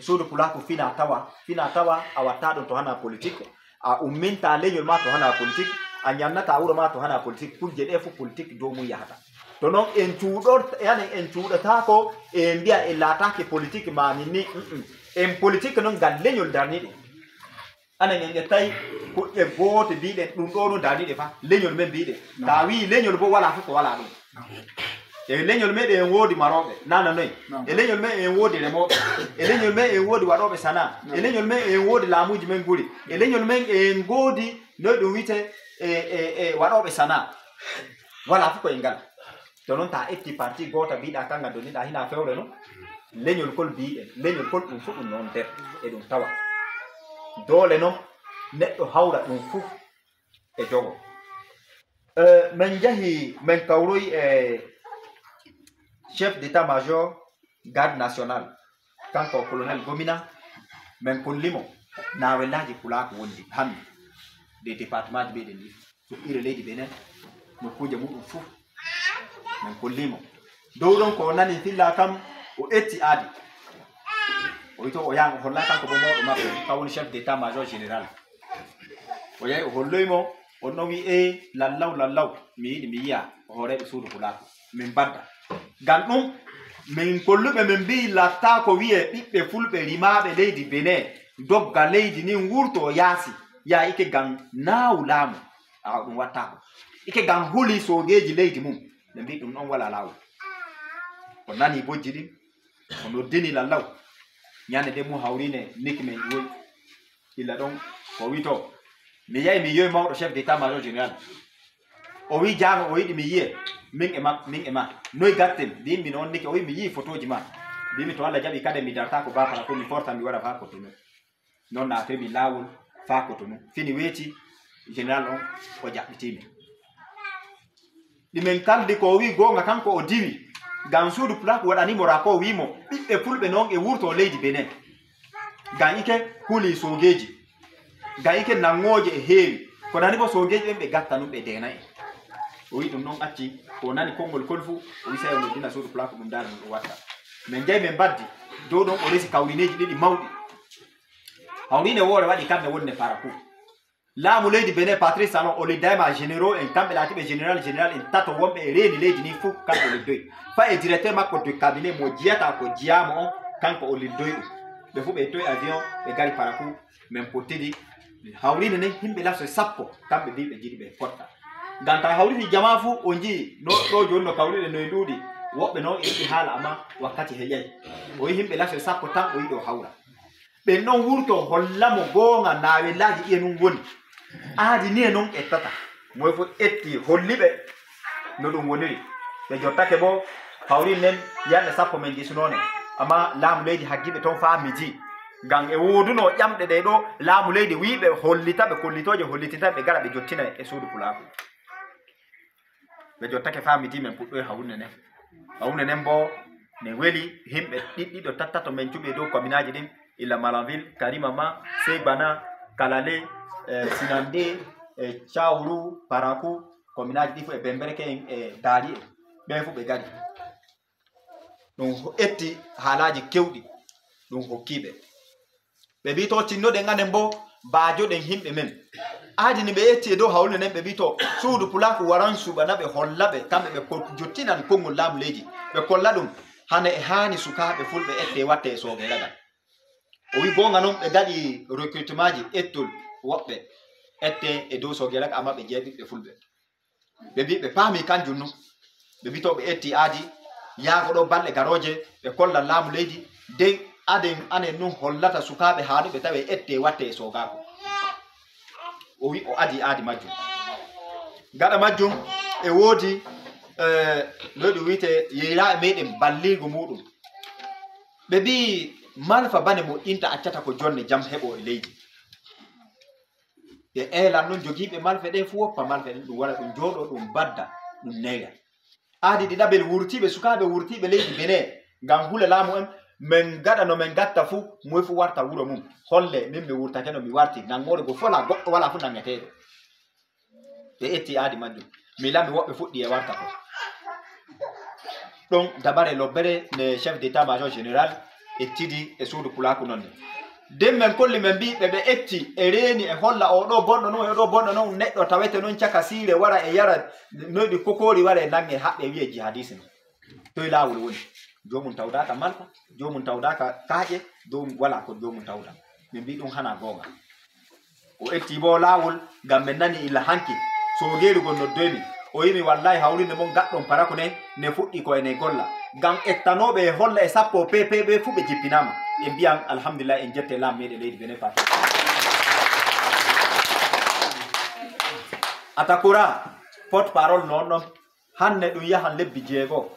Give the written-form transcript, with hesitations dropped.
suudu pulaku fina tawa a watta ɗum to hana politique a umminta leñol ma to hana politique a ñamnata wuro ma to hana politique kuje ɗe fu politique dow mum yahata to noon en cuuɗotako e mbiya e laatake politique ma ni en politique noon ngal leñol darniɗe anen en ƴettay kuƴƴe goote mbiɗen ɗum ɗo no darniɗe fa leñol men mbiɗe ta wi leñol bo wala fof ko wala ɗum e leñol meɗen en woodi maroɓe nana noy e leñol men en woodi remoɓe e leñol men en woodi waɗoɓe sana e leñol men en woodi laamuji men guri e leñol men en goodi noy ɗum wite waɗoɓe sana wala fof koye ngal to noon ta etti parti gota mbiɗa kanga doniɗa hina fewre no leñol kol mbiɗen leñol kol ɗum fof ɗum noon nder e ɗum tawa doole noon neɗɗo hawra ɗum fof e jogo min jahi min kawroyi chef d'état major garde national kanko colonel Gomina min kollimo nawellaji pulaku wondi hammi des départements ji ɓeɗen ɗi fuɗɗire leydi Benin nokkuje muɗum fof min kollimo dow ɗon ko nani filla kam o etti aadi o wito o yaha o holla kanko bo mawɗo maɓɓe ka woni chef d'état major général o yahi o holloymo on ɗon wi lallaw mi yiɗi mi yiya hooreɓe suudu pulaku min badda ngam ɗum min kolluɓe min mbi latta ko wiye ɓiɓɓe fulɓe rimaɓe leydi Benin dogga leydi nin wurto yaasi ya ike gam naawu laamu awa ɗum wattako ike gam huli sogeji leydi mum ɓe mbi ɗum ɗon wala lawol o nani bojji ɗin o noddini lallaw ñande nde mum hawrine niki men woyi illa ɗon o wi to mi yahi mi yoyi mawɗo chef d'état major général o wi jango o yiɗi mi yiye min e ma noy gatten mbimi noon niki o wi mi yii photoji ma mbimi to Allah jaɓi kade mi darta ko bafala ko mi forta mi waɗa fa ko to non noon naatemi laawol fa ko to non fini weeti général on o jaɓɓitimi ɗimin kaldi ko wi gonga kanko o diwi ngam suudu pulaku waɗanimo rapport wimo ɓiɓɓe fulɓe noon e wurto leydi Benin ngam ike huli sogeji ngam ike nangoje e heewi ko nani bo sogeji ɓen ɓe gatta num ɓe denayi o wi ɗum noon acci ko nani konngol kol fu o wi sayi o noddina suudu pulaku ɗum dara ɗum watta min jayi min baddi dow ɗon o resi kawrineji ɗiɗi mawɗi hawrine woore waɗi kamɓe wonde parakou laamu leydi Benin Patrice Talon o liddayma généraux en kamɓe laatiɓe général en tato wonɓe e reeni leydi ni fof kanko o liddoyi fa e directeur makko de cabinet mo jiyata ko jiyama on kanko o liddoyi ɗum ɓe fof ɓe toye avion ɓe gari parakou min pottidi hawrine nden himɓe laso sappo kamɓe mbi ɓe jiɗi ɓe potta ngam ta hawrini jama fuu o jii no ɗo joni no kawriɗe noye ɗuuɗi woɓɓe noon e yiɗi haala amma wakkati heƴayi o wi himɓe laso sappo tan o yiɗi o hawra ɓen noon wurto hollamo goonga nawellaji ɗiye num woni aadi ni e noon ettata moy fof etti holliɓe no ɗum woniri ɓe jottake bo hawrin nden yande sappo min gisunone amma laamu leydi haggiɓe toon fa midi ngam e woduno ƴamɗe ɗe ɗo laamu leydi wiɓe hollitaɓe kollitoje hollititaɓe ɓe gara ɓe jottina e suudu pulaku ɓe jottake fa midi min puɗɗoy hawrune nden bo ne weli himɓe ɗiɗɗiɗo tattato min cuɓi dow commune aji ɗin illa Malanville Karimama Segbana Kalale Sinande Thiawrou Parakou commune aji ɗi fof e Bembereke en e Daari en ɓen fof ɓe gari ɗum etti haalaji kewɗi ɗum hokkiɓe ɓe mbi to tinnoɗen anen bo baajoɗen himɓe men aadi ni ɓe etti e dow hawle nden ɓe mbi to suudu pulaku waran suɓana ɓe hollaɓe kamɓe ɓe jottinan konngol laamu leydi ɓe kolla ɗum hana e haani sukaɓe fulɓe ette watte e sooge ragal o wi gonga noon ɓe gaɗi recrutement ji ettol woɓɓe ette e dow sooge raga amma ɓe jeeɓiɓɓe fulɓe ɓe mbi ɓe paami kanjum nu ɓe mbi to ɓe etti aadi yaago ɗo balɗe garoje ɓe kolla laamu leydi nden anen nun hollata sukaɓe haanuɓe tawe ette watte e soogako o wi o adi aadi majjum gaɗa majjum e woodi no ɗum wiyete yeyraɓe meɗen balligo muɗum ɓe mbi malfa bane mo inta accata ko jonne jam heɓo e leydi ɓe eelan noon jogiiɓe malfe ɗe fu woppa malfe ɗen ɗum waɗa ɗum jooɗo ɗum badda ɗum neyra aadi ɗiɗaɓel wurtiɓe sukaɓe wurtiɓe leydi Benin ngam hula laamu en min gaɗa no min gatta fu moy fu warta wuro mum holle min mi wurtake no mi warti nangore go fola goɗɗo wala fu nangeteɗo ɓe etti aadi majjum mi lami woɓɓe fuɗɗi e warta ko ɗon dabare lobbere ne chef d'état major général ettidi e suudu pulaku nonne den men kolli men bi be etti e reni e holla o do bonno no e do bonno no neddo tawete non ciaka siire wara e yara nodi kokori wara e nange habbe wi'e jihadisme to lawul woni jomum tawdaka malfa jomum tawdaka kaaje do wala ko jomum tawda min bi dum hana gonga o etti bo lawul gam men nani illa hanki so geelu gonno doymi o yimi wallahi hawrinde mon gaddon parako ne fuddi ko ene golla gam ettanobe holla e sappo pp fu be jippinama e biyan alhamdulillah en jette lam mede leydi Benin Party atakura porte parole non hanne dum yahan lebbi jeego